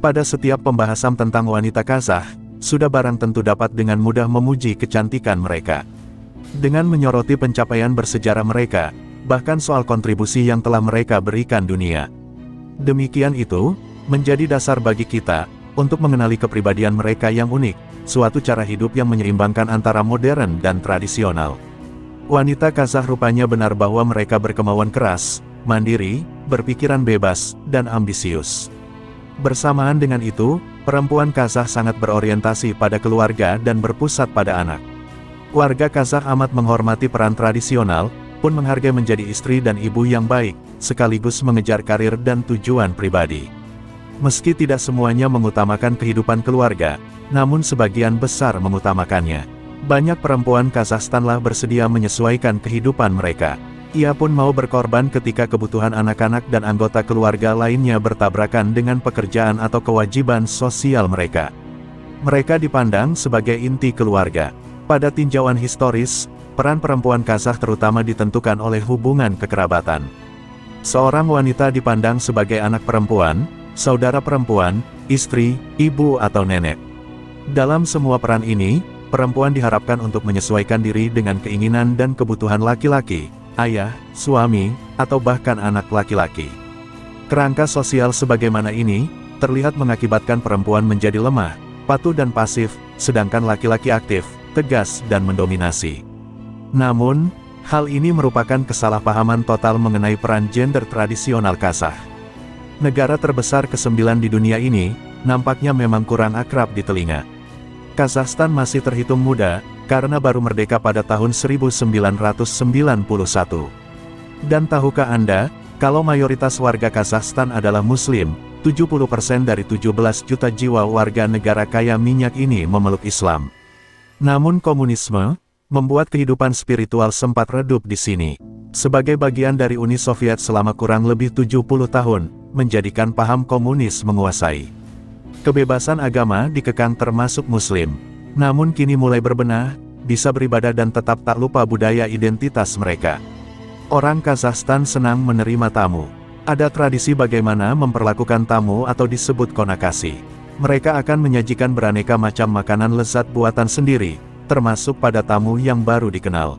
Pada setiap pembahasan tentang wanita Kazakh, sudah barang tentu dapat dengan mudah memuji kecantikan mereka. Dengan menyoroti pencapaian bersejarah mereka, bahkan soal kontribusi yang telah mereka berikan dunia. Demikian itu, menjadi dasar bagi kita, untuk mengenali kepribadian mereka yang unik, suatu cara hidup yang menyeimbangkan antara modern dan tradisional. Wanita Kazakh rupanya benar bahwa mereka berkemauan keras, mandiri, berpikiran bebas, dan ambisius. Bersamaan dengan itu, perempuan Kazakh sangat berorientasi pada keluarga dan berpusat pada anak. Warga Kazakh amat menghormati peran tradisional, pun menghargai menjadi istri dan ibu yang baik, sekaligus mengejar karir dan tujuan pribadi. Meski tidak semuanya mengutamakan kehidupan keluarga, namun sebagian besar mengutamakannya. Banyak perempuan Kazakhstanlah bersedia menyesuaikan kehidupan mereka. Ia pun mau berkorban ketika kebutuhan anak-anak dan anggota keluarga lainnya bertabrakan dengan pekerjaan atau kewajiban sosial mereka. Mereka dipandang sebagai inti keluarga. Pada tinjauan historis, peran perempuan Kazakh terutama ditentukan oleh hubungan kekerabatan. Seorang wanita dipandang sebagai anak perempuan, saudara perempuan, istri, ibu atau nenek. Dalam semua peran ini, perempuan diharapkan untuk menyesuaikan diri dengan keinginan dan kebutuhan laki-laki, ayah, suami, atau bahkan anak laki-laki. Kerangka sosial sebagaimana ini, terlihat mengakibatkan perempuan menjadi lemah, patuh dan pasif, sedangkan laki-laki aktif, tegas dan mendominasi. Namun, hal ini merupakan kesalahpahaman total mengenai peran gender tradisional Kazakh. Negara terbesar ke-9 di dunia ini, nampaknya memang kurang akrab di telinga. Kazakhstan masih terhitung muda, karena baru merdeka pada tahun 1991. Dan tahukah Anda, kalau mayoritas warga Kazakhstan adalah Muslim, 70% dari 17 juta jiwa warga negara kaya minyak ini memeluk Islam. Namun komunisme, membuat kehidupan spiritual sempat redup di sini. Sebagai bagian dari Uni Soviet selama kurang lebih 70 tahun, menjadikan paham komunis menguasai. Kebebasan agama dikekang termasuk Muslim. Namun kini mulai berbenah, bisa beribadah dan tetap tak lupa budaya identitas mereka. Orang Kazakhstan senang menerima tamu. Ada tradisi bagaimana memperlakukan tamu atau disebut konakasi. Mereka akan menyajikan beraneka macam makanan lezat buatan sendiri, termasuk pada tamu yang baru dikenal.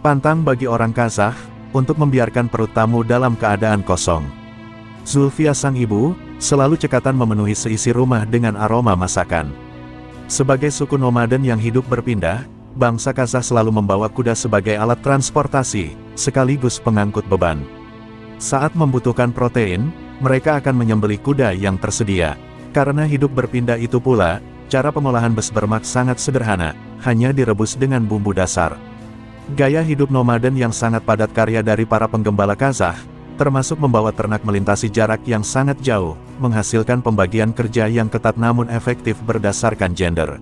Pantang bagi orang Kazakh, untuk membiarkan perut tamu dalam keadaan kosong. Zulfia sang ibu, selalu cekatan memenuhi seisi rumah dengan aroma masakan. Sebagai suku nomaden yang hidup berpindah, bangsa Kazakh selalu membawa kuda sebagai alat transportasi, sekaligus pengangkut beban. Saat membutuhkan protein, mereka akan menyembelih kuda yang tersedia. Karena hidup berpindah itu pula, cara pengolahan besbermak sangat sederhana, hanya direbus dengan bumbu dasar. Gaya hidup nomaden yang sangat padat karya dari para penggembala Kazakh, termasuk membawa ternak melintasi jarak yang sangat jauh, menghasilkan pembagian kerja yang ketat namun efektif berdasarkan gender.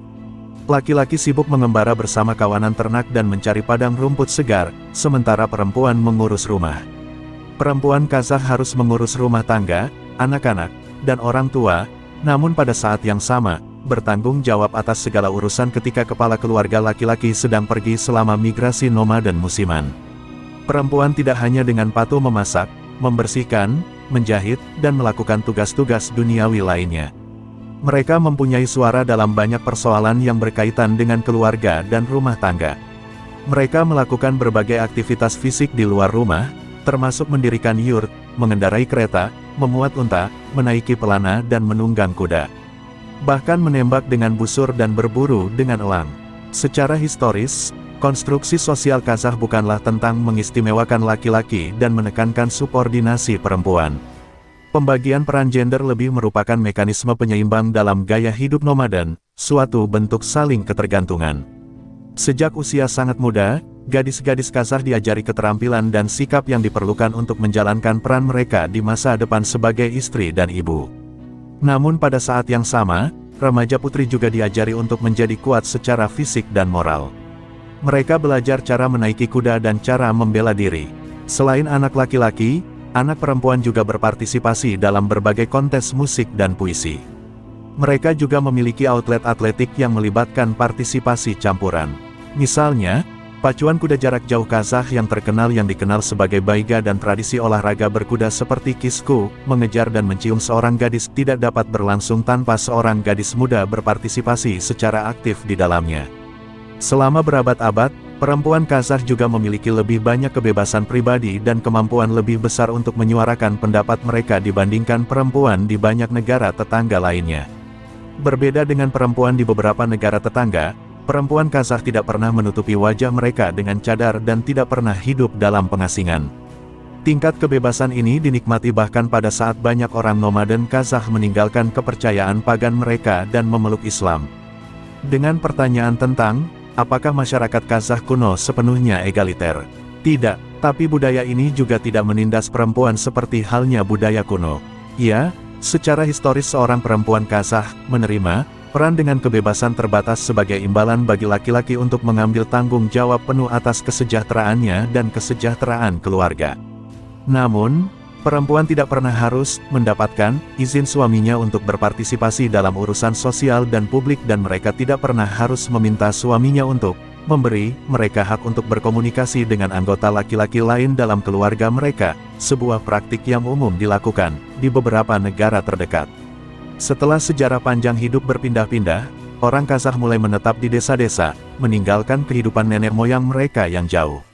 Laki-laki sibuk mengembara bersama kawanan ternak dan mencari padang rumput segar, sementara perempuan mengurus rumah. Perempuan Kazakh harus mengurus rumah tangga, anak-anak, dan orang tua, namun pada saat yang sama, bertanggung jawab atas segala urusan ketika kepala keluarga laki-laki sedang pergi selama migrasi nomaden musiman. Perempuan tidak hanya dengan patuh memasak, membersihkan, menjahit, dan melakukan tugas-tugas duniawi lainnya. Mereka mempunyai suara dalam banyak persoalan yang berkaitan dengan keluarga dan rumah tangga. Mereka melakukan berbagai aktivitas fisik di luar rumah, termasuk mendirikan yurt, mengendarai kereta, memuat unta, menaiki pelana dan menunggang kuda. Bahkan menembak dengan busur dan berburu dengan elang. Secara historis, konstruksi sosial Kazakh bukanlah tentang mengistimewakan laki-laki dan menekankan subordinasi perempuan. Pembagian peran gender lebih merupakan mekanisme penyeimbang dalam gaya hidup nomaden, suatu bentuk saling ketergantungan. Sejak usia sangat muda, gadis-gadis Kazakh diajari keterampilan dan sikap yang diperlukan untuk menjalankan peran mereka di masa depan sebagai istri dan ibu. Namun pada saat yang sama, remaja putri juga diajari untuk menjadi kuat secara fisik dan moral. Mereka belajar cara menaiki kuda dan cara membela diri. Selain anak laki-laki, anak perempuan juga berpartisipasi dalam berbagai kontes musik dan puisi. Mereka juga memiliki outlet atletik yang melibatkan partisipasi campuran. Misalnya, Pacuan kuda jarak jauh Kazakh yang terkenal yang dikenal sebagai baiga dan tradisi olahraga berkuda seperti kisku, mengejar dan mencium seorang gadis tidak dapat berlangsung tanpa seorang gadis muda berpartisipasi secara aktif di dalamnya. Selama berabad-abad, perempuan Kazakh juga memiliki lebih banyak kebebasan pribadi dan kemampuan lebih besar untuk menyuarakan pendapat mereka dibandingkan perempuan di banyak negara tetangga lainnya. Berbeda dengan perempuan di beberapa negara tetangga, perempuan Kazakh tidak pernah menutupi wajah mereka dengan cadar dan tidak pernah hidup dalam pengasingan. Tingkat kebebasan ini dinikmati bahkan pada saat banyak orang nomaden Kazakh meninggalkan kepercayaan pagan mereka dan memeluk Islam. Dengan pertanyaan tentang, apakah masyarakat Kazakh kuno sepenuhnya egaliter? Tidak, tapi budaya ini juga tidak menindas perempuan seperti halnya budaya kuno. Ya, secara historis seorang perempuan Kazakh menerima peran dengan kebebasan terbatas sebagai imbalan bagi laki-laki untuk mengambil tanggung jawab penuh atas kesejahteraannya dan kesejahteraan keluarga. Namun, perempuan tidak pernah harus mendapatkan izin suaminya untuk berpartisipasi dalam urusan sosial dan publik dan mereka tidak pernah harus meminta suaminya untuk memberi mereka hak untuk berkomunikasi dengan anggota laki-laki lain dalam keluarga mereka, sebuah praktik yang umum dilakukan di beberapa negara terdekat. Setelah sejarah panjang hidup berpindah-pindah, orang Kazakh mulai menetap di desa-desa, meninggalkan kehidupan nenek moyang mereka yang jauh.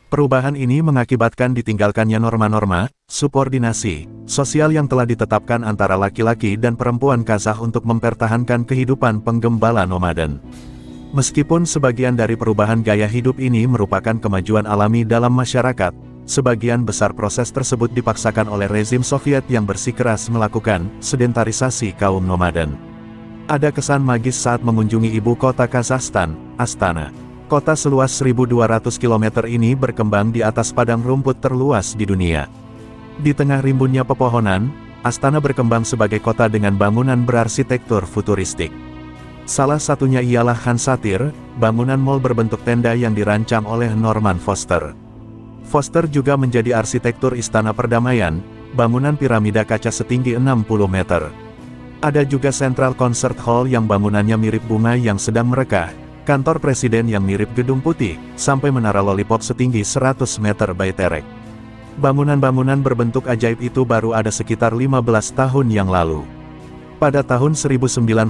Perubahan ini mengakibatkan ditinggalkannya norma-norma, subordinasi, sosial yang telah ditetapkan antara laki-laki dan perempuan Kazakh untuk mempertahankan kehidupan penggembala nomaden. Meskipun sebagian dari perubahan gaya hidup ini merupakan kemajuan alami dalam masyarakat, sebagian besar proses tersebut dipaksakan oleh rezim Soviet yang bersikeras melakukan sedentarisasi kaum nomaden. Ada kesan magis saat mengunjungi ibu kota Kazakhstan, Astana. Kota seluas 1.200 km ini berkembang di atas padang rumput terluas di dunia. Di tengah rimbunnya pepohonan, Astana berkembang sebagai kota dengan bangunan berarsitektur futuristik. Salah satunya ialah Khan Satir, bangunan mall berbentuk tenda yang dirancang oleh Norman Foster. Foster juga menjadi arsitektur Istana Perdamaian, bangunan piramida kaca setinggi 60 meter. Ada juga Central Concert Hall yang bangunannya mirip bunga yang sedang merekah, kantor presiden yang mirip Gedung Putih, sampai menara lollipop setinggi 100 meter Baiterek. Bangunan-bangunan berbentuk ajaib itu baru ada sekitar 15 tahun yang lalu. Pada tahun 1997,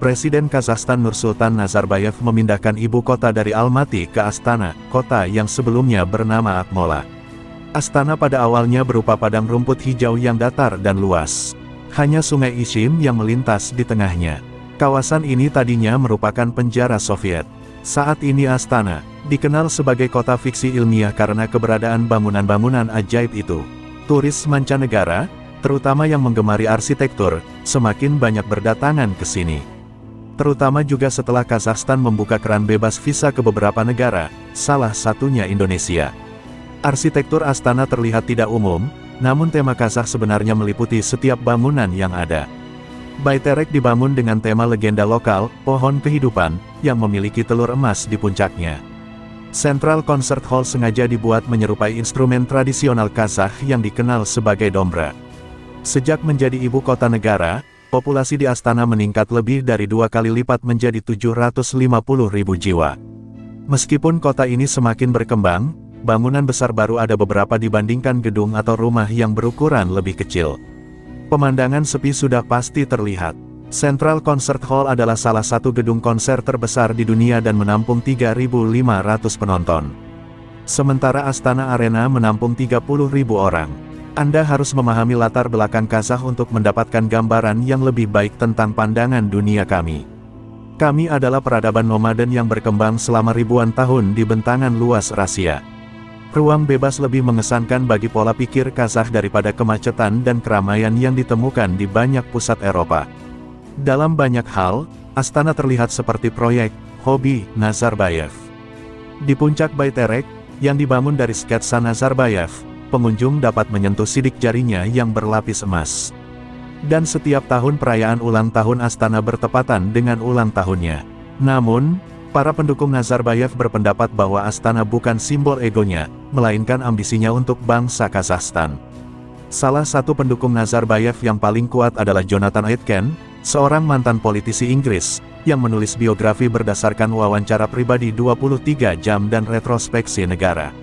Presiden Kazakhstan Nursultan Nazarbayev memindahkan ibu kota dari Almaty ke Astana, kota yang sebelumnya bernama Akmola. Astana pada awalnya berupa padang rumput hijau yang datar dan luas. Hanya sungai Ishim yang melintas di tengahnya. Kawasan ini tadinya merupakan penjara Soviet. Saat ini Astana dikenal sebagai kota fiksi ilmiah karena keberadaan bangunan-bangunan ajaib itu. Turis mancanegara, terutama yang menggemari arsitektur, semakin banyak berdatangan ke sini. Terutama juga setelah Kazakhstan membuka keran bebas visa ke beberapa negara, salah satunya Indonesia. Arsitektur Astana terlihat tidak umum, namun tema Kazakh sebenarnya meliputi setiap bangunan yang ada. Baiterek dibangun dengan tema legenda lokal, pohon kehidupan, yang memiliki telur emas di puncaknya. Central Concert Hall sengaja dibuat menyerupai instrumen tradisional Kazakh yang dikenal sebagai dombra. Sejak menjadi ibu kota negara, populasi di Astana meningkat lebih dari 2 kali lipat menjadi 750.000 jiwa. Meskipun kota ini semakin berkembang, bangunan besar baru ada beberapa dibandingkan gedung atau rumah yang berukuran lebih kecil. Pemandangan sepi sudah pasti terlihat. Central Concert Hall adalah salah satu gedung konser terbesar di dunia dan menampung 3.500 penonton. Sementara Astana Arena menampung 30.000 orang. Anda harus memahami latar belakang Kazakh untuk mendapatkan gambaran yang lebih baik tentang pandangan dunia kami. Kami adalah peradaban nomaden yang berkembang selama ribuan tahun di bentangan luas Rasia. Ruang bebas lebih mengesankan bagi pola pikir Kazakh daripada kemacetan dan keramaian yang ditemukan di banyak pusat Eropa. Dalam banyak hal, Astana terlihat seperti proyek hobi Nazarbayev. Di puncak Baiterek, yang dibangun dari sketsa Nazarbayev, pengunjung dapat menyentuh sidik jarinya yang berlapis emas. Dan setiap tahun perayaan ulang tahun Astana bertepatan dengan ulang tahunnya. Namun, para pendukung Nazarbayev berpendapat bahwa Astana bukan simbol egonya, melainkan ambisinya untuk bangsa Kazakhstan. Salah satu pendukung Nazarbayev yang paling kuat adalah Jonathan Aitken, seorang mantan politisi Inggris, yang menulis biografi berdasarkan wawancara pribadi 23 jam dan retrospeksi negara.